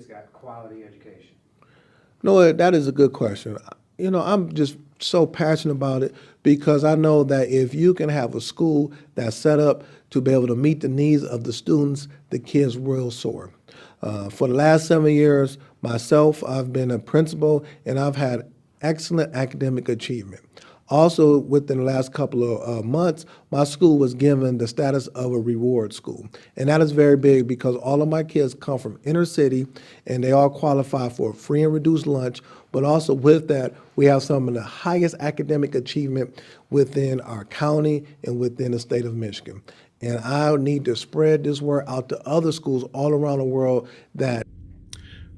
kids got quality education? No, that is a good question. I'm just so passionate about it because I know that if you can have a school that's set up to be able to meet the needs of the students, the kids will soar. For the last 7 years, myself, I've been a principal and I've had excellent academic achievement. Also, within the last couple of months, my school was given the status of a reward school. And that is very big because all of my kids come from inner city and they all qualify for free and reduced lunch. But also with that, we have some of the highest academic achievement within our county and within the state of Michigan. And I need to spread this word out to other schools all around the world that.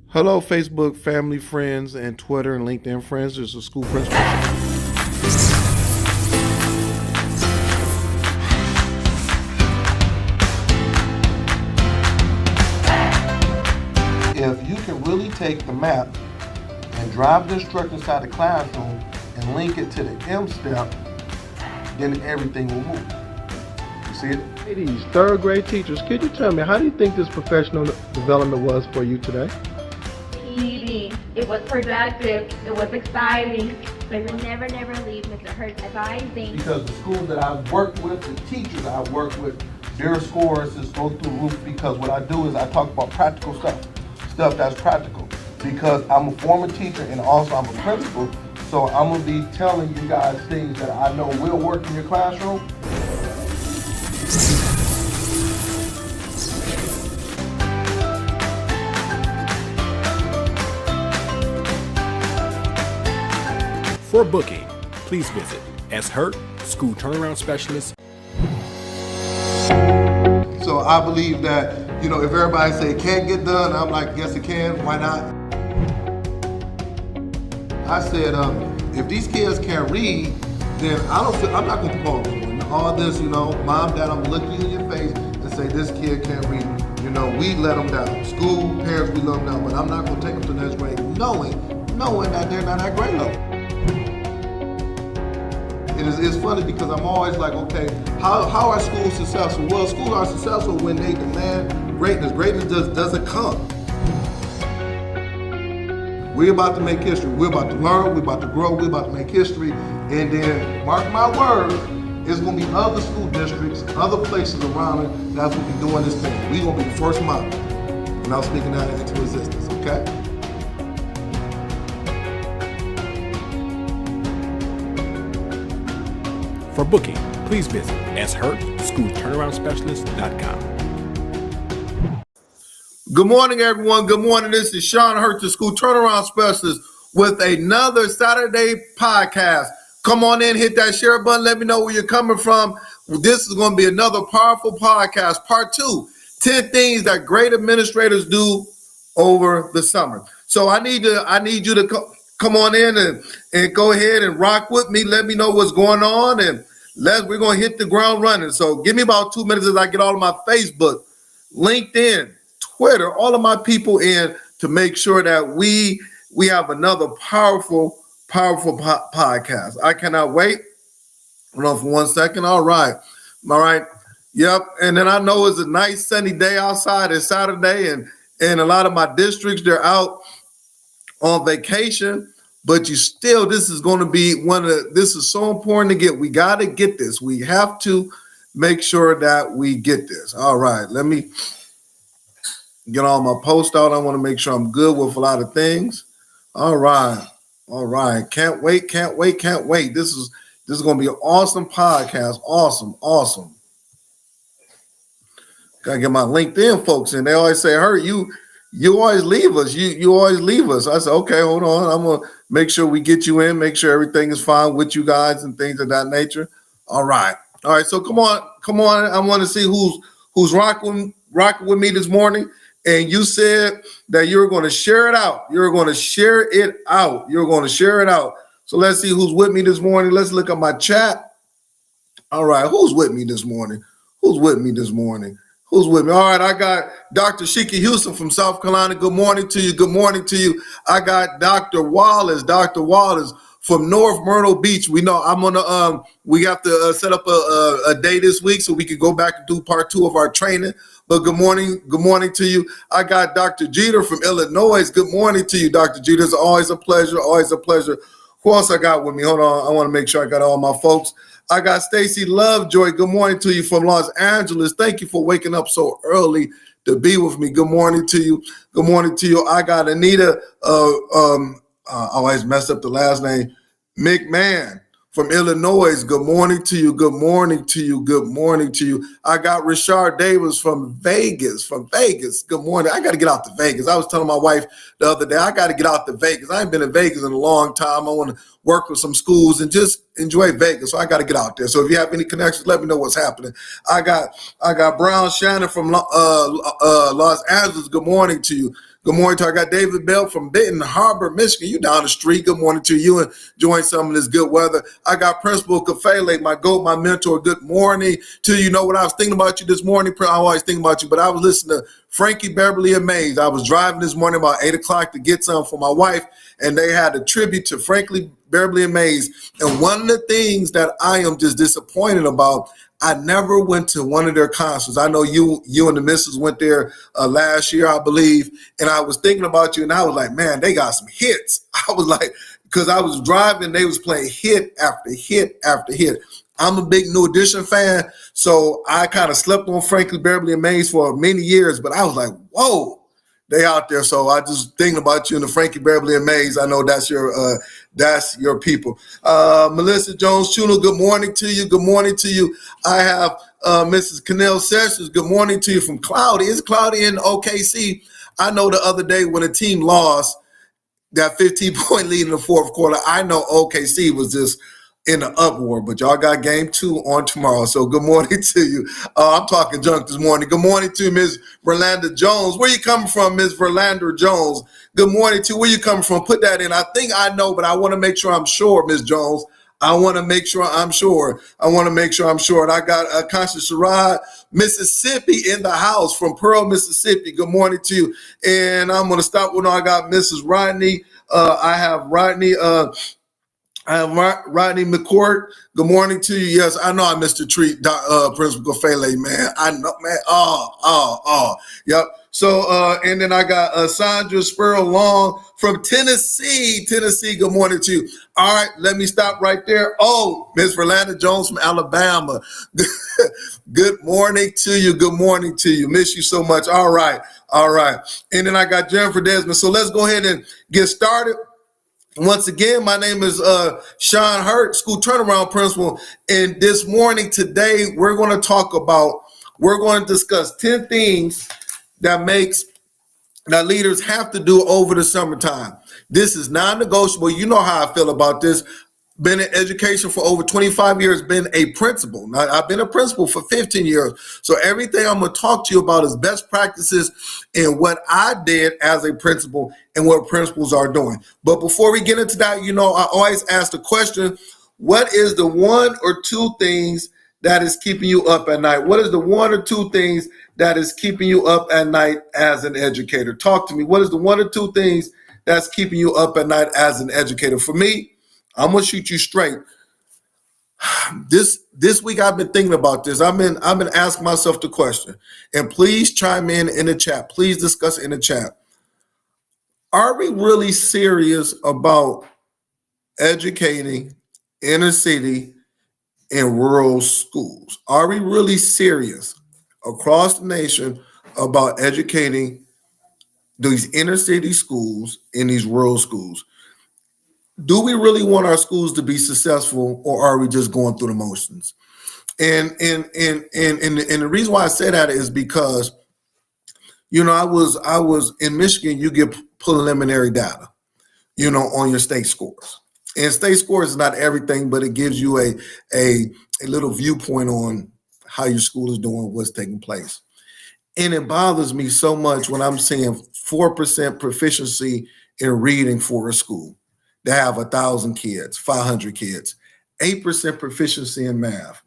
Hello, Facebook family, friends, and Twitter and LinkedIn friends. This is school principal. If you can really take the map and drive the instructor inside the classroom and link it to the M step, then everything will move. You see it? Ladies, third grade teachers, could you tell me, how do you think this professional development was for you today? Easy. It was productive. It was exciting. They will never leave Mr. Hurts advising. Because the schools that I've worked with, the teachers I've worked with, their scores just go through the roof because what I do is I talk about practical stuff that's practical. Because I'm a former teacher and also I'm a principal, so I'm gonna be telling you guys things that I know will work in your classroom. For booking, please visit S. Hurt, School Turnaround Specialist. So I believe that, if everybody say it can't get done, I'm like, yes it can, why not? I said, if these kids can't read, then I'm not gonna call them. All this, mom, dad, I'm gonna look you in your face and say this kid can't read. We let them down. School, parents, we let them down, but I'm not gonna take them to the next grade knowing that they're not at grade level. It's funny because I'm always like, okay, how are schools successful? Well, schools are successful when they demand greatness. Greatness doesn't come. We're about to make history. We're about to learn. We're about to grow. We're about to make history. And then, mark my word, it's going to be other school districts, other places around it that's going to be doing this thing. We're going to be the first model. And I'm speaking that into existence, okay? For booking, please visit shurtschoolturnaroundspecialist.com. Good morning, everyone. Good morning. This is Sean Hurt, the School Turnaround Specialist, with another Saturday podcast. Come on in, hit that share button. Let me know where you're coming from. This is going to be another powerful podcast, part 2, 10 things that great administrators do over the summer. So I need you to come on in and go ahead and rock with me. Let me know what's going on, and we're going to hit the ground running. So give me about 2 minutes as I get all of my Facebook, LinkedIn, Twitter, all of my people in to make sure that we have another powerful podcast. I cannot wait. Hold on for 1 second. All right. Yep. And then I know it's a nice sunny day outside. It's Saturday, and a lot of my districts, they're out on vacation. But this is going to be this is so important to get. We got to get this. We have to make sure that we get this. All right. Let me get all my posts out. I want to make sure I'm good with a lot of things. All right. Can't wait. This is going to be an awesome podcast. Awesome. Gotta get my LinkedIn folks in. They always say, Hurt, you always leave us. You always leave us. I said, okay, hold on. I'm gonna make sure we get you in, make sure everything is fine with you guys and things of that nature. All right. So come on. I want to see who's rocking with me this morning. And you said that you're going to share it out. So let's see who's with me this morning. Let's look at my chat. All right. Who's with me this morning? Who's with me? All right. I got Dr. Shiki Houston from South Carolina. Good morning to you. I got Dr. Wallace from North Myrtle Beach. We know we have to set up a day this week so we can go back and do part 2 of our training. But good morning to you. I got Dr. Jeter from Illinois. Good morning to you, Dr. Jeter. It's always a pleasure, always a pleasure. Who else I got with me? Hold on, I want to make sure I got all my folks. I got Stacy Lovejoy. Good morning to you from Los Angeles. Thank you for waking up so early to be with me. Good morning to you. Good morning to you. I got Anita, I always mess up the last name, McMahon from Illinois. Good morning to you. Good morning to you. Good morning to you. I got Richard Davis from Vegas. Good morning. I got to get out to Vegas. I was telling my wife the other day, I got to get out to Vegas. I ain't been in Vegas in a long time. I want to work with some schools and just enjoy Vegas. So I got to get out there. So if you have any connections, let me know what's happening. I got Brown Shannon from Los Angeles. Good morning to you. Good morning to you. I got David Bell from Benton Harbor, Michigan. You down the street. Good morning to you, and enjoying some of this good weather. I got Principal Kafele, my GOAT, my mentor. Good morning to you. You know what I was thinking about you this morning? I always think about you, but I was listening to Frankie Beverly and Mays. I was driving this morning about 8 o'clock to get some for my wife, and they had a tribute to Frankie Beverly and Mays. And one of the things that I am just disappointed about, I never went to one of their concerts. I know you and the missus went there last year, I believe. And I was thinking about you, and I was like, man, they got some hits. I was like, because I was driving, they was playing hit after hit after hit. I'm a big New Edition fan, so I kind of slept on Frankie Beverly and Mays for many years. But I was like, whoa, they out there. So I just thinking about you and the Frankie Beverly and Mays. I know that's your people. Melissa Jones Chuno, good morning to you. Good morning to you. I have Mrs. Canel Sessions. Good morning to you from Cloudy. It's cloudy in OKC. I know the other day when a team lost that 15-point lead in the fourth quarter, I know OKC was just in an uproar, but y'all got game 2 on tomorrow. So good morning to you. I'm talking junk this morning. Good morning to Ms. Verlander Jones. Where you coming from, Ms. Verlander Jones? Good morning to you. Where you coming from? Put that in. I think I know, but I want to make sure I'm sure, Ms. Jones. I want to make sure I'm sure. And I got Constance Sherrod, Mississippi in the house from Pearl, Mississippi. Good morning to you. And I'm going to stop when I got Mrs. Rodney. I have Rodney McCourt. Good morning to you. Yes, I know I missed a treat, Principal Fele, man. I know, man. Yep. So, and then I got Sandra Sparrow Long from Tennessee. Good morning to you. All right, let me stop right there. Oh, Miss Verlander Jones from Alabama. Good morning to you. Good morning to you. Miss you so much. All right. And then I got Jennifer Desmond. So let's go ahead and get started. Once again, my name is Sean Hurt, school turnaround principal. And this morning, today, we're going to discuss 10 things that leaders have to do over the summertime. This is non-negotiable. You know how I feel about this. Been in education for over 25 years, been a principal. Now, I've been a principal for 15 years. So everything I'm going to talk to you about is best practices and what I did as a principal and what principals are doing. But before we get into that, I always ask the question, what is the 1 or 2 things that is keeping you up at night? What is the 1 or 2 things that is keeping you up at night as an educator? Talk to me. What is the 1 or 2 things that's keeping you up at night as an educator? For me, I'm gonna shoot you straight. This week I've been thinking about this. I've been asking myself the question, and please chime in the chat. Please discuss in the chat. Are we really serious about educating inner city and rural schools? Are we really serious across the nation about educating these inner city schools and these rural schools? Do we really want our schools to be successful, or are we just going through the motions? And the reason why I say that is because, I was in Michigan. You get preliminary data, on your state scores, and state scores is not everything, but it gives you a little viewpoint on how your school is doing, what's taking place. And it bothers me so much when I'm seeing 4% proficiency in reading for a school. They have 1,000 kids, 500 kids, 8% proficiency in math,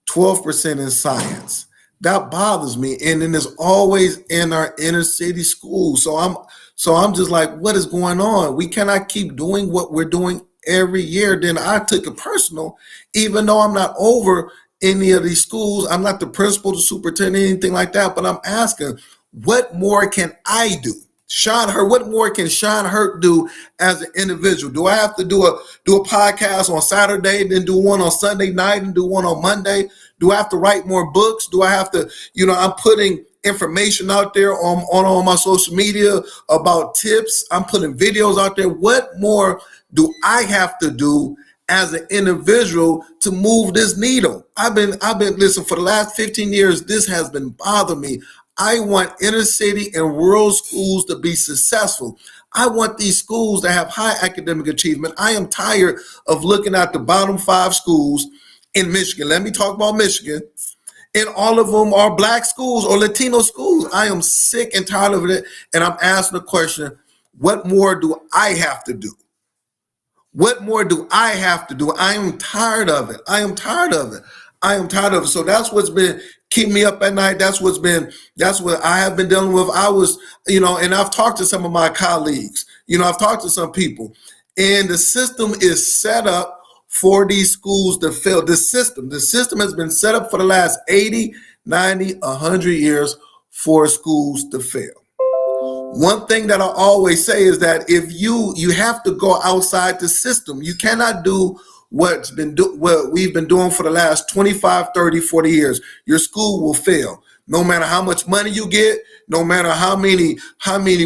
12% in science. That bothers me. And then it's always in our inner city schools. So I'm just like, what is going on? We cannot keep doing what we're doing every year. Then I took it personal, even though I'm not over any of these schools. I'm not the principal, the superintendent, anything like that, but I'm asking, what more can I do? Sean Hurt, what more can Sean Hurt do as an individual? Do I have to do a podcast on Saturday, then do one on Sunday night and do one on Monday? Do I have to write more books? Do I have to, I'm putting information out there on my social media about tips. I'm putting videos out there. What more do I have to do as an individual to move this needle? I've been listen, for the last 15 years, this has been bothering me. I want inner city and rural schools to be successful. I want these schools to have high academic achievement. I am tired of looking at the bottom 5 schools in Michigan. Let me talk about Michigan. And all of them are Black schools or Latino schools. I am sick and tired of it. And I'm asking the question, what more do I have to do? What more do I have to do? I am tired of it. I am tired of it. I am tired of it. So that's what's been keeping me up at night. That's what I have been dealing with. I was, and I've talked to some of my colleagues. I've talked to some people. And the system is set up for these schools to fail. The system has been set up for the last 80, 90, 100 years for schools to fail. One thing that I always say is that if you have to go outside the system, you cannot do what we've been doing for the last 25, 30, 40 years. Your school will fail. No matter how much money you get, no matter how many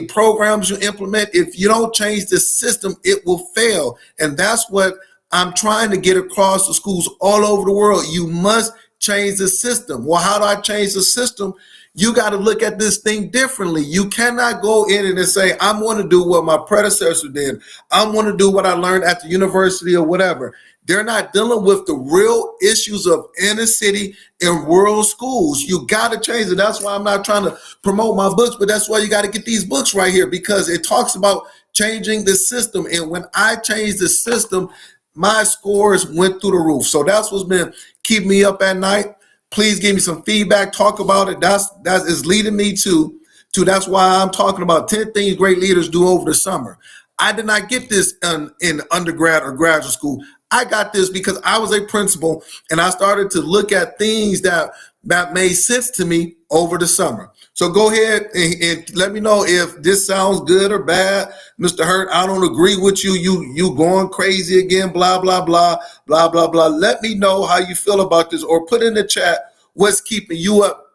programs you implement, if you don't change the system, it will fail. And that's what I'm trying to get across to schools all over the world. You must change the system. Well, how do I change the system? You got to look at this thing differently. You cannot go in and say, I'm going to do what my predecessor did. I'm going to do what I learned at the university or whatever. They're not dealing with the real issues of inner city and rural schools. You got to change it. That's why I'm not trying to promote my books, but that's why you got to get these books right here, because it talks about changing the system. And when I changed the system, my scores went through the roof. So that's what's been keeping me up at night. Please give me some feedback. Talk about it. That is leading me to that's why I'm talking about 10 things great leaders do over the summer. I did not get this in undergrad or graduate school. I got this because I was a principal and I started to look at things that made sense to me over the summer. So go ahead and let me know if this sounds good or bad. Mr. Hurt, I don't agree with you. You going crazy again, blah, blah, blah, blah, blah, blah. Let me know how you feel about this, or put in the chat what's keeping you up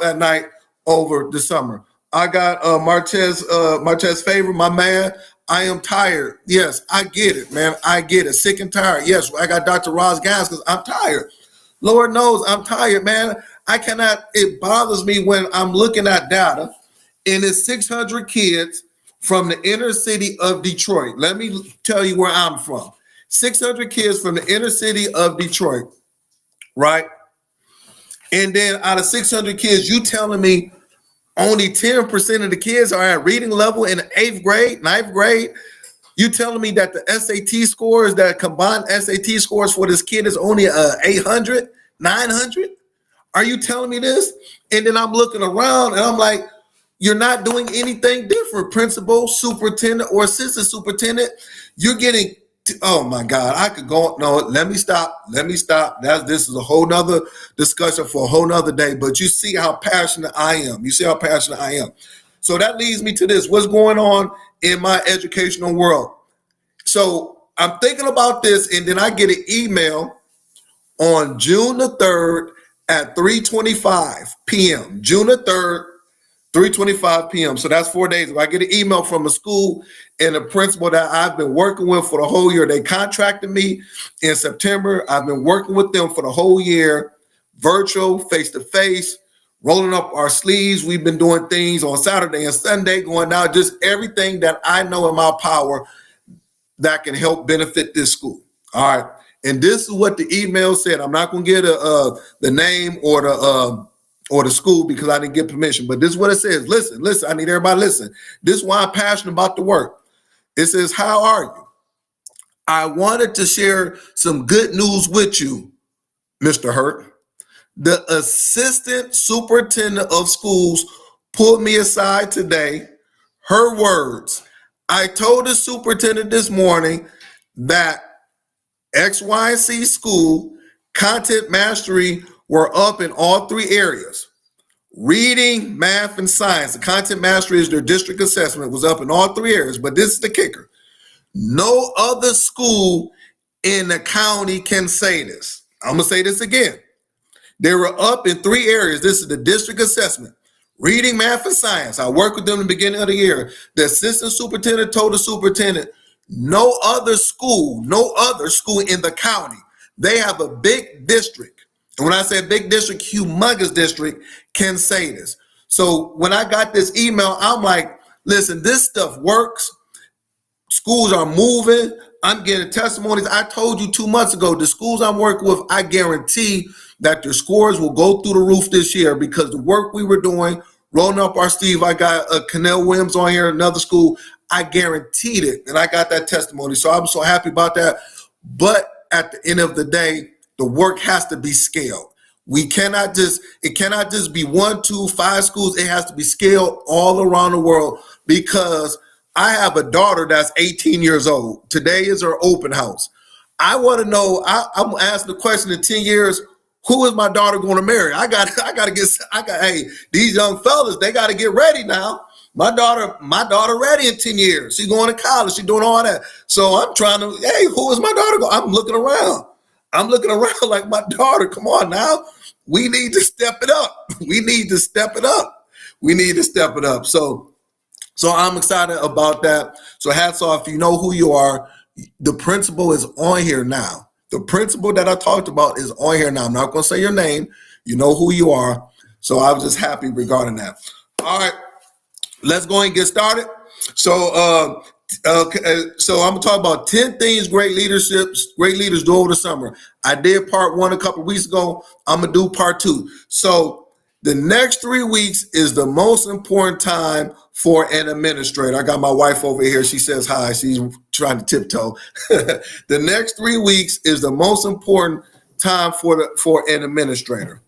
at night over the summer. I got Martez Favor, my man. I am tired. Yes, I get it, man. I get it. Sick and tired. Yes, I got Dr. Roz Gaskins. I'm tired. Lord knows I'm tired, man. I cannot, it bothers me when I'm looking at data and it's 600 kids from the inner city of Detroit. Let me tell you where I'm from. 600 kids from the inner city of Detroit, right? And then out of 600 kids, you telling me only 10% of the kids are at reading level in the 8th grade, 9th grade. You telling me that the SAT scores, that combined SAT scores for this kid is only 800, 900? Are you telling me this? And then I'm looking around and I'm like, you're not doing anything different, principal, superintendent, or assistant superintendent. You're getting, oh my God, I could go, no, let me stop. This is a whole nother discussion for a whole nother day, but you see how passionate I am. So that leads me to this. What's going on in my educational world? So I'm thinking about this, and then I get an email on June the 3rd at 3:25 p.m. June the 3rd, 3:25 p.m. So that's 4 days ago. I get an email from a school and a principal that I've been working with for the whole year. They contracted me in September. I've been working with them for the whole year, virtual, face-to-face, rolling up our sleeves. We've been doing things on Saturday and Sunday, going out, just everything that I know in my power that can help benefit this school. All right. And this is what the email said. I'm not going to get the name or the school because I didn't get permission. But this is what it says. Listen. I need everybody to listen. This is why I'm passionate about the work. It says, how are you? I wanted to share some good news with you, Mr. Hurt. The assistant superintendent of schools pulled me aside today. Her words, I told the superintendent this morning that X, Y, and Z school Content mastery were up in all three areas. Reading, math, and science. The content mastery is their district assessment, was up in all three areas, but this is the kicker. No other school in the county can say this. I'm going to say this again. They were up in three areas. This is the district assessment. Reading, math, and science. I worked with them in the beginning of the year. The assistant superintendent told the superintendent, no other school in the county. They have a big district. And when I say big district, humongous district, can say this. So when I got this email, I'm like, listen, this stuff works. Schools are moving. I'm getting testimonies. I told you 2 months ago, the schools I'm working with, I guarantee that their scores will go through the roof this year because the work we were doing, rolling up our sleeve. I got Cannell Williams on here, another school. I guaranteed it, and I got that testimony. So I'm so happy about that. But at the end of the day, the work has to be scaled. It cannot just be 1, 2, 5 schools. It has to be scaled all around the world because I have a daughter that's 18 years old. Today is her open house. I want to know, I'm asking the question in 10 years, who is my daughter going to marry? Hey, these young fellas, they got to get ready now. My daughter ready in 10 years. She's going to college. She's doing all that. So I'm trying to, hey, who is my daughter going? I'm looking around. Like my daughter. Come on now. We need to step it up. So I'm excited about that. So hats off. You know who you are. The principal is on here now. The principal that I talked about is on here now. I'm not going to say your name. You know who you are. So I was just happy regarding that. All right, let's go and get started. So I'm going to talk about 10 things great leaders do over the summer. I did part 1 a couple of weeks ago. I'm going to do part 2. So the next 3 weeks is the most important time for an administrator. I got my wife over here. She says hi. She's trying to tiptoe. The next 3 weeks is the most important time for an administrator.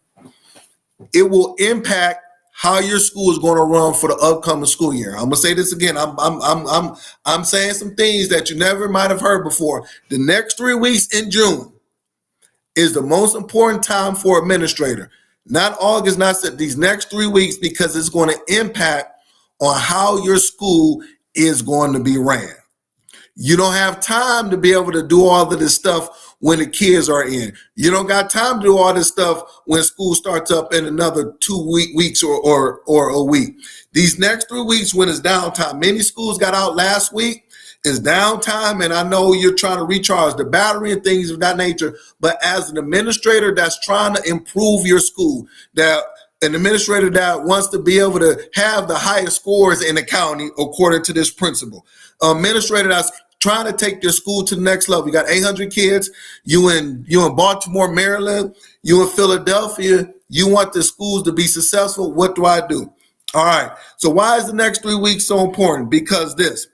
It will impact how your school is going to run for the upcoming school year. I'm gonna say this again. I'm saying some things that you never might have heard before. The next 3 weeks in June is the most important time for administrator. Not August, not these next 3 weeks, because it's going to impact on how your school is going to be ran. You don't have time to be able to do all of this stuff when the kids are in. You don't got time to do all this stuff when school starts up in another 2 weeks or a week. These next 3 weeks when it's downtime, many schools got out last week. It's downtime, and I know you're trying to recharge the battery and things of that nature. But as an administrator that's trying to improve your school, that an administrator that wants to be able to have the highest scores in the county, according to this principal, administrator that's trying to take your school to the next level. You got 800 kids. You in Baltimore, Maryland. You in Philadelphia. You want the schools to be successful. What do I do? All right. So why is the next 3 weeks so important? Because this.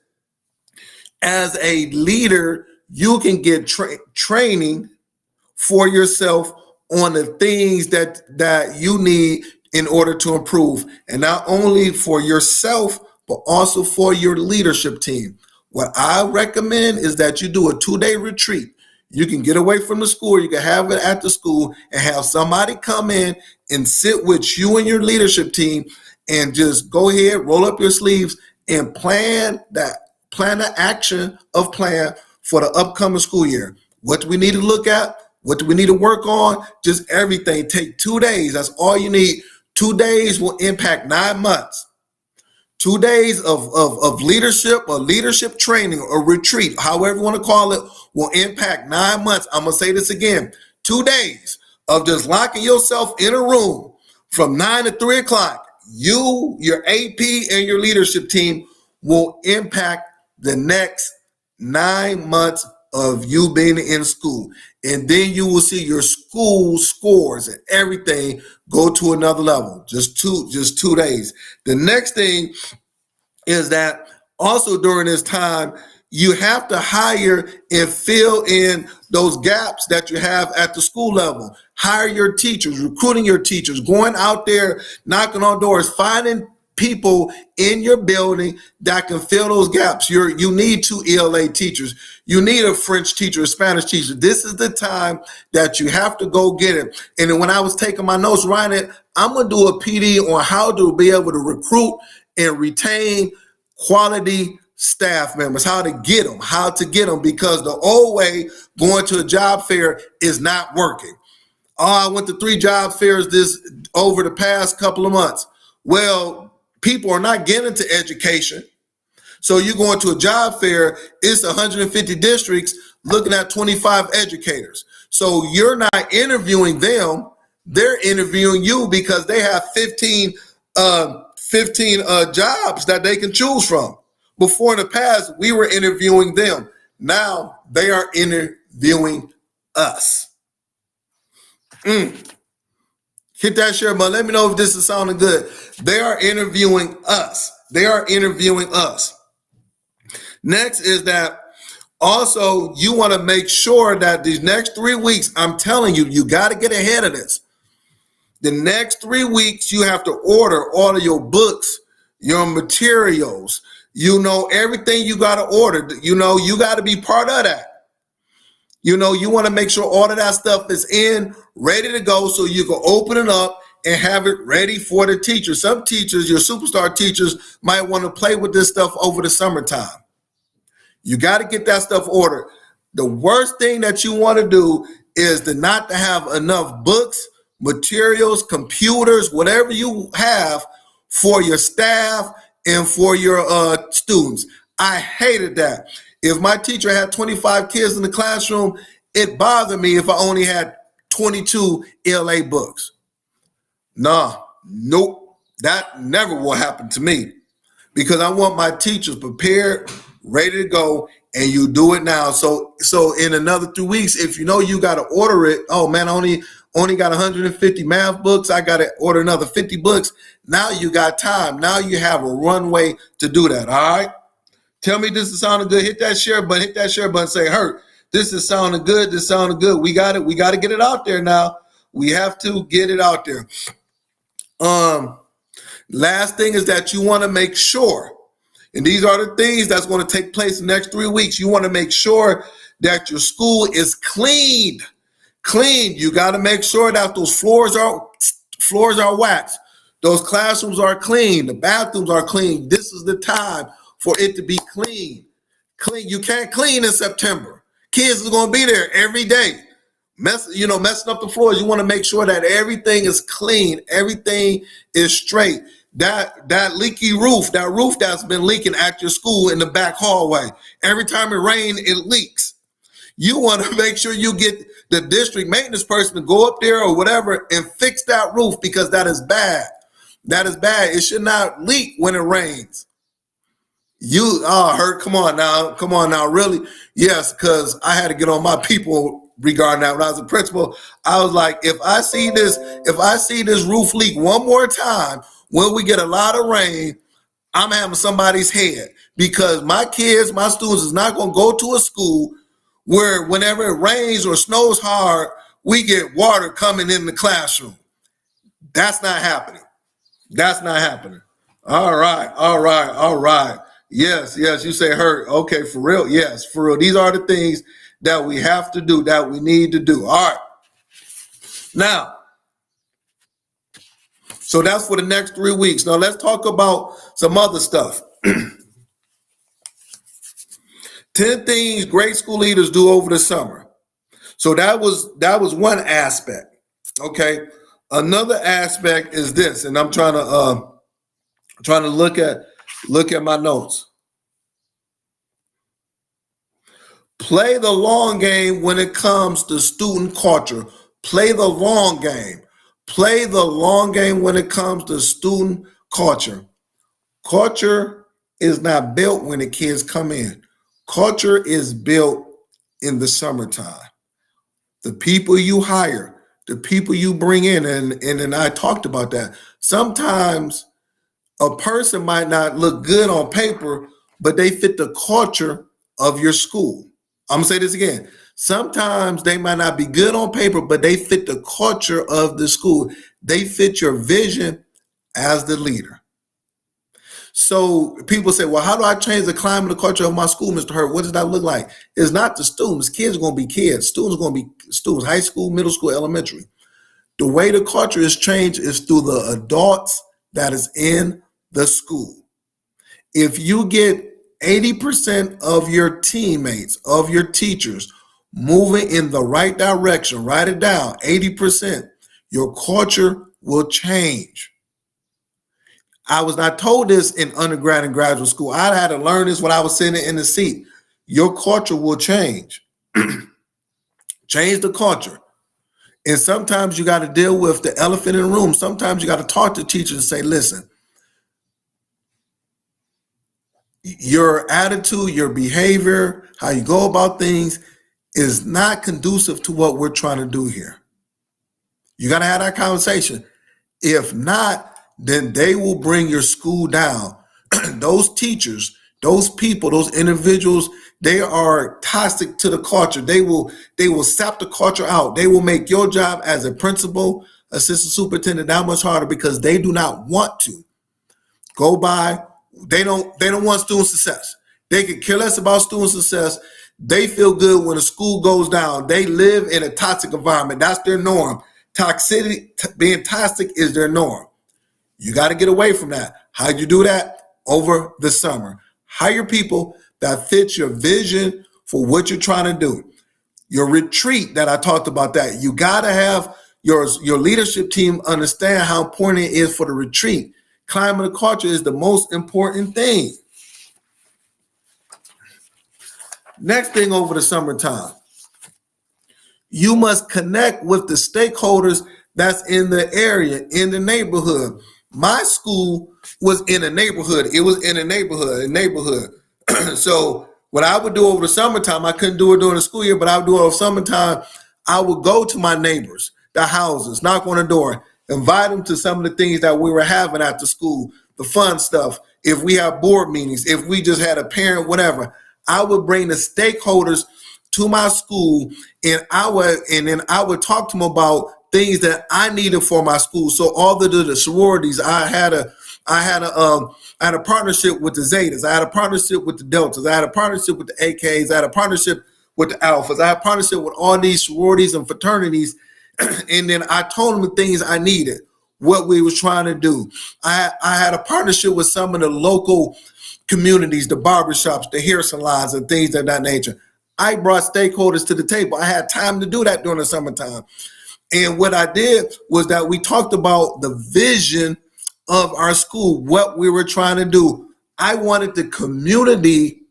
As a leader, you can get training for yourself on the things that you need in order to improve, and not only for yourself, but also for your leadership team. What I recommend is that you do a 2-day retreat. You can get away from the school. You can have it at the school and have somebody come in and sit with you and your leadership team and just go ahead, roll up your sleeves and plan the action of plan for the upcoming school year. What do we need to look at? What do we need to work on? Just everything. Take 2 days. That's all you need. 2 days will impact 9 months. 2 days of leadership or leadership training or retreat, however you want to call it, will impact 9 months. I'm going to say this again. 2 days of just locking yourself in a room from 9 to 3 o'clock. You, your AP, and your leadership team will impact the next 9 months of you being in school. And then you will see your school scores and everything go to another level. Just two days. The next thing is that also during this time, you have to hire and fill in those gaps that you have at the school level. Hire your teachers, recruiting your teachers, going out there, knocking on doors, finding people in your building that can fill those gaps. You need 2 ELA teachers. You need a French teacher, a Spanish teacher. This is the time that you have to go get it. And then when I was taking my notes, writing it, I'm going to do a PD on how to be able to recruit and retain quality staff members, how to get them, because the old way, going to a job fair, is not working. Oh, I went to 3 job fairs over the past couple of months. Well, people are not getting into education. So you go into a job fair, it's 150 districts looking at 25 educators. So you're not interviewing them, they're interviewing you because they have 15 jobs that they can choose from. Before in the past, we were interviewing them. Now they are interviewing us. Hit that share button. Let me know if this is sounding good. They are interviewing us. Next is that also you want to make sure that these next 3 weeks, I'm telling you, you got to get ahead of this. The next 3 weeks, you have to order all of your books, your materials, everything you got to order. You got to be part of that. You want to make sure all of that stuff is in, ready to go, so you can open it up and have it ready for the teachers. Some teachers, your superstar teachers, might want to play with this stuff over the summertime. You got to get that stuff ordered. The worst thing that you want to do is not to have enough books, materials, computers, whatever you have for your staff and for your students. I hated that. If my teacher had 25 kids in the classroom, it bothered me if I only had 22 ELA books. Nope, that never will happen to me, because I want my teachers prepared, ready to go, and you do it now. So in another 2 weeks, if you got to order it, oh man, I only got 150 math books, I got to order another 50 books. Now you got time. Now you have a runway to do that, all right? Tell me this is sounding good. Hit that share button. Say, Hurt, this is sounding good. We got it. We got to get it out there now. We have to get it out there. Last thing is that you want to make sure, and these are the things that's going to take place in the next 3 weeks. You want to make sure that your school is cleaned. You got to make sure that those floors are waxed. Those classrooms are clean. The bathrooms are clean. This is the time for it to be clean. You can't clean in September. Kids are going to be there every day, messing up the floors. You want to make sure that everything is clean, everything is straight. That leaky roof, that roof that's been leaking at your school in the back hallway, every time it rains, it leaks. You want to make sure you get the district maintenance person to go up there or whatever and fix that roof, because that is bad. It should not leak when it rains. Hurt, come on now, really? Yes, because I had to get on my people regarding that. When I was a principal, I was like, if I see this roof leak one more time when we get a lot of rain, I'm having somebody's head, because my kids, my students is not going to go to a school where whenever it rains or snows hard, we get water coming in the classroom. That's not happening. All right. Yes, you say, Hurt. Okay, for real. Yes, for real. These are the things that we have to do, that we need to do. All right. Now, so that's for the next 3 weeks. Now let's talk about some other stuff. 10 things great school leaders do over the summer. So that was one aspect. Okay. Another aspect is this, and I'm trying to look at my notes. Play the long game when it comes to student culture. Play the long game. When it comes to student culture. Culture is not built when the kids come in. Culture is built in the summertime. The people you hire, the people you bring in, and I talked about that. Sometimes a person might not look good on paper, but they fit the culture of your school. I'm gonna say this again. Sometimes they might not be good on paper, but they fit the culture of the school. They fit your vision as the leader. So people say, well, how do I change the climate and culture of my school, Mr. Hurt? What does that look like? It's not the students. Kids are going to be kids. Students are going to be students, high school, middle school, elementary. The way the culture is changed is through the adults that is in the school. If you get 80% of your teammates, of your teachers, moving in the right direction, write it down, 80%, your culture will change. I was not told this in undergrad and graduate school. I had to learn this when I was sitting in the seat. Your culture will change. Change the culture. And sometimes you got to deal with the elephant in the room. Sometimes you got to talk to teachers and say, listen, your attitude, your behavior, how you go about things is not conducive to what we're trying to do here. You got to have that conversation. If not, then they will bring your school down. Those teachers, those people, those individuals, they are toxic to the culture. They will sap the culture out. They will make your job as a principal, assistant superintendent that much harder because they do not want to go by. They don't want student success. They could care less about student success. They feel good when a school goes down. They live in a toxic environment. That's their norm. Toxicity, being toxic is their norm. You got to get away from that. How do you do that? Over the summer. Hire people that fit your vision for what you're trying to do. Your retreat that I talked about, that you got to have your leadership team understand how important it is for the retreat. Climate and culture is the most important thing. Next thing over the summertime, you must connect with the stakeholders that's in the area, in the neighborhood. My school was in a neighborhood. It was in a neighborhood. So what I would do over the summertime, I couldn't do it during the school year, but I would do it over summertime. I would go to my neighbors, the houses, knock on the door, invite them to some of the things that we were having at the school, the fun stuff. If we have board meetings, if we just had a parent, whatever, I would bring the stakeholders to my school, and then I would talk to them about things that I needed for my school. So all the sororities, I had a partnership with the Zetas. I had a partnership with the Deltas. I had a partnership with the AKs. I had a partnership with the Alphas. I had a partnership with all these sororities and fraternities. And then I told them the things I needed, what we was trying to do. I had a partnership with some of the local communities, the barbershops, the hair salons, and things of that nature. I brought stakeholders to the table. I had time to do that during the summertime. And what I did was that we talked about the vision of our school, what we were trying to do. I wanted the community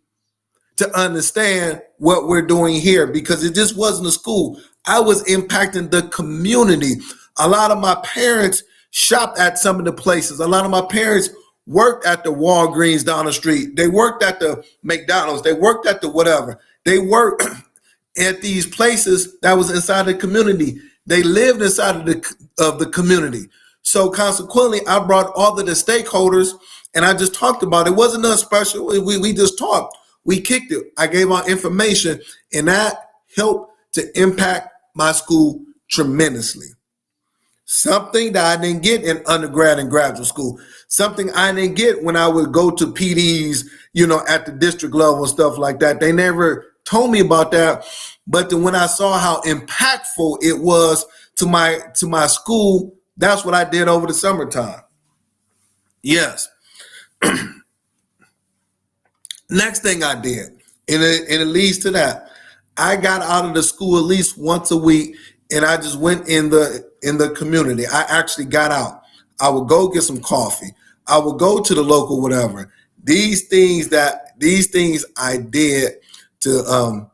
to understand what we're doing here because it just wasn't a school. I was impacting the community. A lot of my parents shopped at some of the places. A lot of my parents worked at the Walgreens down the street. They worked at the McDonald's. They worked at the whatever. They worked at these places that was inside the community. They lived inside of the community. So consequently, I brought all of the stakeholders and I just talked about it. It wasn't nothing special. We just talked. We kicked it. I gave out information and that helped to impact my school tremendously. Something that I didn't get in undergrad and graduate school. Something I didn't get when I would go to PDs, at the district level and stuff like that. They never told me about that. But then when I saw how impactful it was to my school, that's what I did over the summertime. Yes. Next thing I did, and it leads to that, I got out of the school at least once a week, and I just went in the community. I actually got out. I would go get some coffee. I would go to the local whatever. These things I did to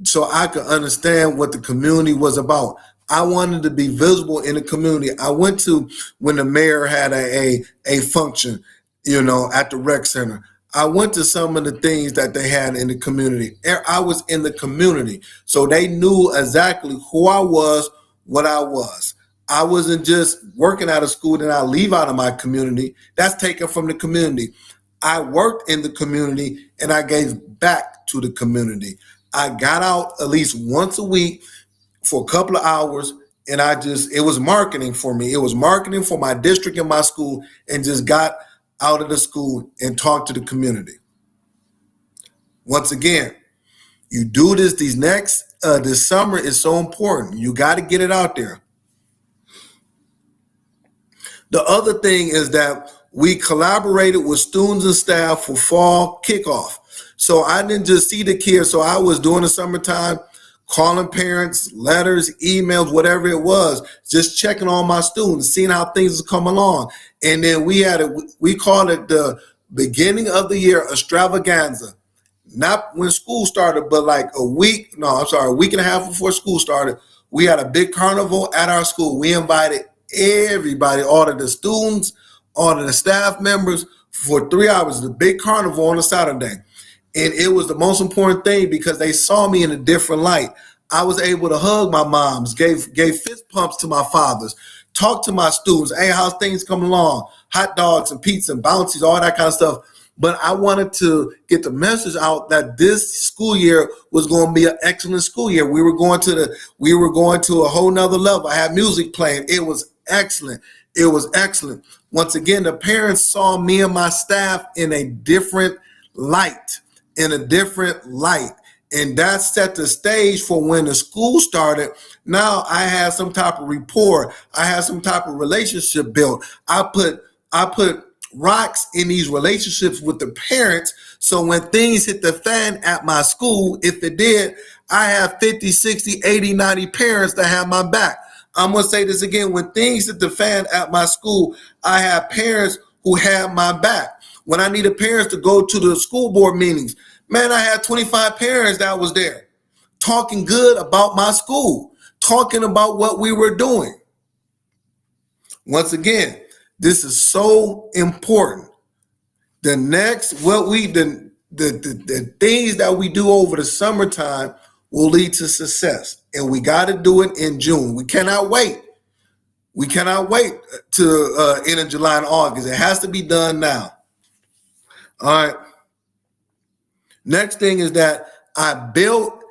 so I could understand what the community was about. I wanted to be visible in the community. I went to when the mayor had a function, at the rec center. I went to some of the things that they had in the community. I was in the community. So they knew exactly who I was, what I was. I wasn't just working out of school, then I leave out of my community. That's taken from the community. I worked in the community and I gave back to the community. I got out at least once a week for a couple of hours, and it was marketing for me. It was marketing for my district and my school, and just got out of the school and talk to the community. Once again, you do this this summer is so important. You got to get it out there. The other thing is that we collaborated with students and staff for fall kickoff. So I didn't just see the kids. So I was during the summertime calling parents, letters, emails, whatever it was, just checking on my students, seeing how things come along. And then we called it the beginning of the year extravaganza. Not when school started, but like a week and a half before school started, we had a big carnival at our school. We invited everybody, all of the students, all of the staff members for 3 hours, the big carnival on a Saturday. And it was the most important thing because they saw me in a different light. I was able to hug my moms, gave fist pumps to my fathers, talk to my students. Hey, how's things coming along? Hot dogs and pizza and bouncies, all that kind of stuff. But I wanted to get the message out that this school year was going to be an excellent school year. We were going to a whole nother level. I had music playing. It was excellent. It was excellent. Once again, the parents saw me and my staff in a different light, And that set the stage for when the school started. Now I had some type of rapport. I had some type of relationship built. I put rocks in these relationships with the parents. So when things hit the fan at my school, if it did, I have 50, 60, 80, 90 parents that have my back. I'm going to say this again. When things hit the fan at my school, I have parents who have my back. When I needed parents to go to the school board meetings, man, I had 25 parents that was there talking good about my school, talking about what we were doing. Once again, this is so important. The things that we do over the summertime will lead to success. And we got to do it in June. We cannot wait. We cannot wait to end of July and August. It has to be done now. All right. Next thing is that I built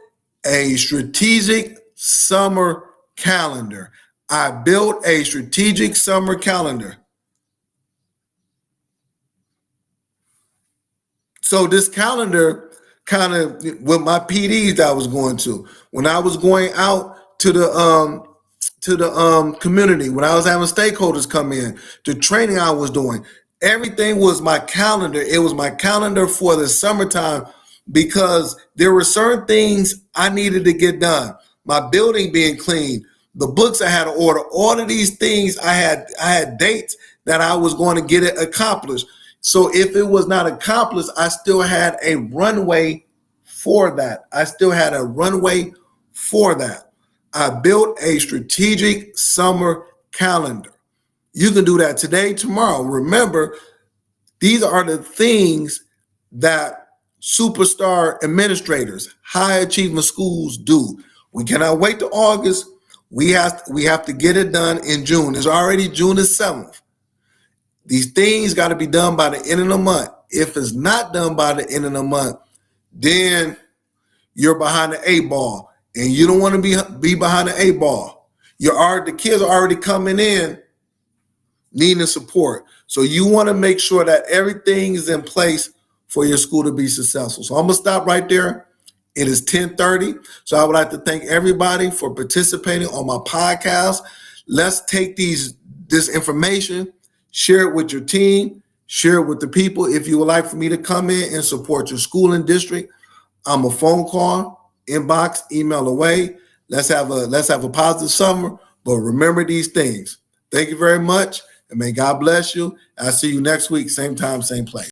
a strategic summer calendar. So this calendar kind of with my PDs that I was going to, when I was going out to the community, when I was having stakeholders come in, the training I was doing, everything was my calendar. It was my calendar for the summertime because there were certain things I needed to get done. My building being clean, the books I had to order, all of these things I had dates that I was going to get it accomplished. So if it was not accomplished, I still had a runway for that. I built a strategic summer calendar. You can do that today, tomorrow. Remember, these are the things that superstar administrators, high achievement schools do. We cannot wait till August. We have to get it done in June. It's already June the 7th. These things got to be done by the end of the month. If it's not done by the end of the month, then you're behind the 8 ball, and you don't want to be behind the 8 ball. The kids are already coming in needing support. So you want to make sure that everything is in place for your school to be successful. So I'm going to stop right there. It is 10:30. So I would like to thank everybody for participating on my podcast. Let's take this information, share it with your team, share it with the people. If you would like for me to come in and support your school and district, I'm a phone call, inbox, email away. Let's have a positive summer. But remember these things. Thank you very much, and may God bless you. I'll see you next week, same time, same place.